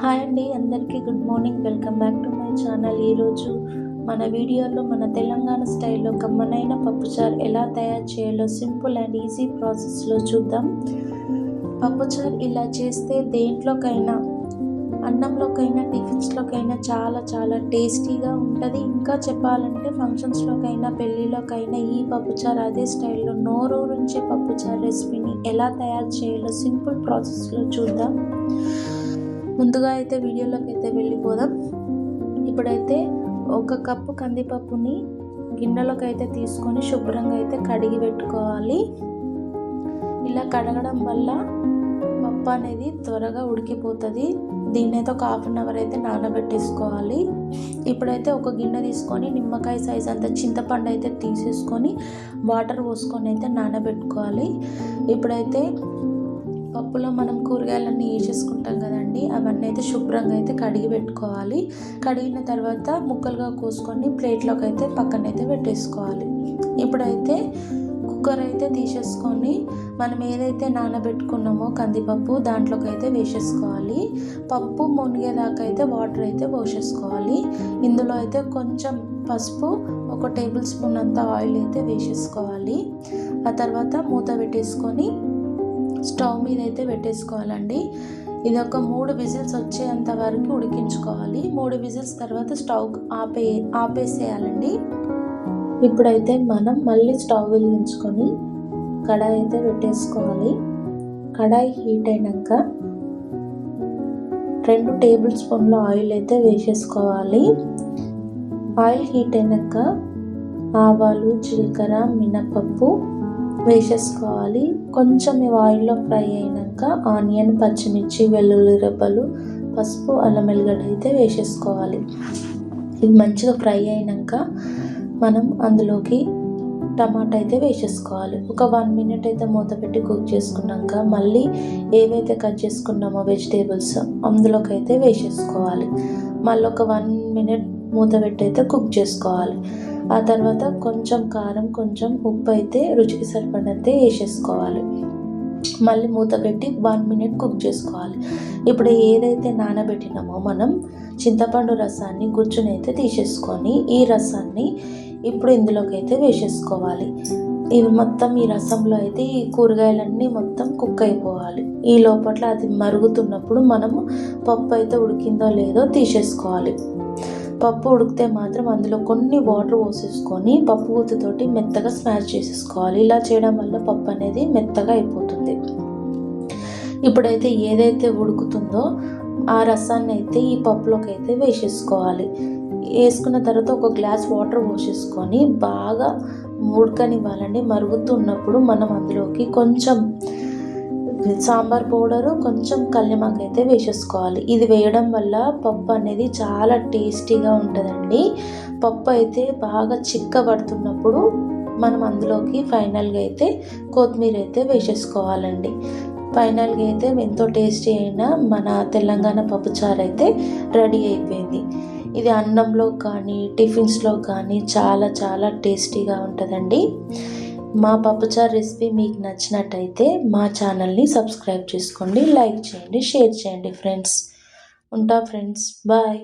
Hi అండి, అందరికీ good morning. Welcome back to my channel. ఈరోజు మన వీడియోలో మన తెలంగాణ స్టైల్లో కమ్మనైన పప్పుచారు ఎలా తయారు చేయాలో సింపుల్ అండ్ ఈజీ ప్రాసెస్లో చూద్దాం. పప్పుచారు ఇలా చేస్తే దేంట్లోకైనా, అన్నంలోకైనా, టిఫిన్స్లోకైనా చాలా చాలా టేస్టీగా ఉంటుంది. ఇంకా చెప్పాలంటే ఫంక్షన్స్లోకైనా, పెళ్ళిలోకైనా ఈ పప్పుచారు అదే స్టైల్లో నోరూరించే పప్పుచారు రెసిపీని ఎలా తయారు చేయాలో సింపుల్ ప్రాసెస్లో చూద్దాం. ముందుగా అయితే వీడియోలోకి అయితే వెళ్ళిపోదాం. ఇప్పుడైతే 1 కప్పు కందిపప్పుని గిన్నెలోకి అయితే తీసుకొని శుభ్రంగా అయితే కడిగి పెట్టుకోవాలి. ఇలా కడగడం వల్ల పప్పు అనేది త్వరగా ఉడికిపోతుంది. దీన్ని అయితే ఒక 1/2 అవర్ అయితే నానబెట్టేసుకోవాలి. ఇప్పుడైతే ఒక గిన్నె తీసుకొని నిమ్మకాయ సైజ్ అంత చింతపండు అయితే తీసేసుకొని వాటర్ పోసుకొని అయితే నానబెట్టుకోవాలి. ఇప్పుడైతే పప్పులో మనం కూరగాయలన్నీ వేసేసుకుంటాం కదండి, అవన్నీ అయితే శుభ్రంగా అయితే కడిగి పెట్టుకోవాలి. కడిగిన తర్వాత ముక్కలుగా కోసుకొని ప్లేట్లోకి అయితే పక్కనైతే పెట్టేసుకోవాలి. ఇప్పుడైతే కుక్కర్ అయితే తీసేసుకొని మనం ఏదైతే నానబెట్టుకున్నామో కందిపప్పు దాంట్లోకి అయితే వేసేసుకోవాలి. పప్పు మునిగేదాకా అయితే వాటర్ అయితే పోసేసుకోవాలి. ఇందులో అయితే కొంచెం పసుపు, 1 టేబుల్ స్పూన్ అంత ఆయిల్ అయితే వేసేసుకోవాలి. ఆ తర్వాత మూత పెట్టేసుకొని స్టవ్ మీద అయితే పెట్టేసుకోవాలండి. ఇది ఒక 3 విజిల్స్ వచ్చేంత వరకు ఉడికించుకోవాలి. 3 విజిల్స్ తర్వాత స్టవ్ ఆపేసేయాలండి. ఇప్పుడైతే మనం మళ్ళీ స్టవ్ వెలిగించుకొని కడాయి అయితే పెట్టేసుకోవాలి. కడాయి హీట్ అయినాక 2 టేబుల్ స్పూన్ల ఆయిల్ అయితే వేసేసుకోవాలి. ఆయిల్ హీట్ అయినాక ఆవాలు, జీలకర్ర, మినపప్పు వేసేసుకోవాలి. కొంచెం ఇవి ఆయిల్లో ఫ్రై అయినాక ఆనియన్, పచ్చిమిర్చి, వెల్లుల్లి రెబ్బలు, పసుపు, అల్లం వెల్లిగడ్డ అయితే వేసేసుకోవాలి. ఇది మంచిగా ఫ్రై అయినాక మనం అందులోకి టమాటా అయితే వేసేసుకోవాలి. ఒక 1 మినిట్ అయితే మూత పెట్టి కుక్ చేసుకున్నాక మళ్ళీ ఏవైతే కట్ చేసుకున్నామో వెజిటేబుల్స్ అందులోకి అయితే వేసేసుకోవాలి. మళ్ళీ ఒక 1 మినిట్ మూత పెట్టి అయితే కుక్ చేసుకోవాలి. ఆ తర్వాత కొంచెం కారం, కొంచెం ఉప్పు అయితే రుచికి సరిపడినంతే వేసేసుకోవాలి. మళ్ళీ మూత పెట్టి 1 మినిట్ కుక్ చేసుకోవాలి. ఇప్పుడు ఏదైతే నానబెట్టినామో మనం చింతపండు రసాన్ని గుజ్జునైతే తీసేసుకొని ఈ రసాన్ని ఇప్పుడు ఇందులోకి అయితే వేసేసుకోవాలి. ఇవి మొత్తం ఈ రసంలో అయితే ఈ కూరగాయలన్నీ మొత్తం కుక్ అయిపోవాలి. ఈ లోపల అది మరుగుతున్నప్పుడు మనము పప్పు అయితే ఉడికిందో లేదో తీసేసుకోవాలి. పప్పు ఉడికితే మాత్రం అందులో కొన్ని వాటర్ పోసేసుకొని పప్పు గుత్తితోటి మెత్తగా స్మాష్ చేసేసుకోవాలి. ఇలా చేయడం వల్ల పప్పు అనేది మెత్తగా అయిపోతుంది. ఇప్పుడైతే ఏదైతే ఉడుకుతుందో ఆ రసాన్ని అయితే ఈ పప్పులోకి అయితే వేసేసుకోవాలి. వేసుకున్న తర్వాత 1 గ్లాస్ వాటర్ పోసేసుకొని బాగా ఉడకనివ్వాలండి. మరుగుతున్నప్పుడు మనం అందులోకి కొంచెం సాంబార్ పౌడరు, కొంచెం కల్యమాకు అయితే వేసేసుకోవాలి. ఇది వేయడం వల్ల పప్పు అనేది చాలా టేస్టీగా ఉంటుందండి. పప్పు అయితే బాగా చిక్కబడుతున్నప్పుడు మనం అందులోకి ఫైనల్గా అయితే కొత్తిమీర అయితే వేసేసుకోవాలండి. ఫైనల్గా అయితే ఎంతో టేస్టీ అయిన మన తెలంగాణ పప్పుచారు అయితే రెడీ అయిపోయింది. ఇది అన్నంలో కానీ, టిఫిన్స్లో కానీ చాలా చాలా టేస్టీగా ఉంటుందండి. మా పప్పుచారు రెసిపీ మీకు నచ్చినట్టయితే మా ఛానల్ని సబ్స్క్రైబ్ చేసుకోండి, లైక్ చేయండి, షేర్ చేయండి ఫ్రెండ్స్. ఉంటా ఫ్రెండ్స్, బాయ్.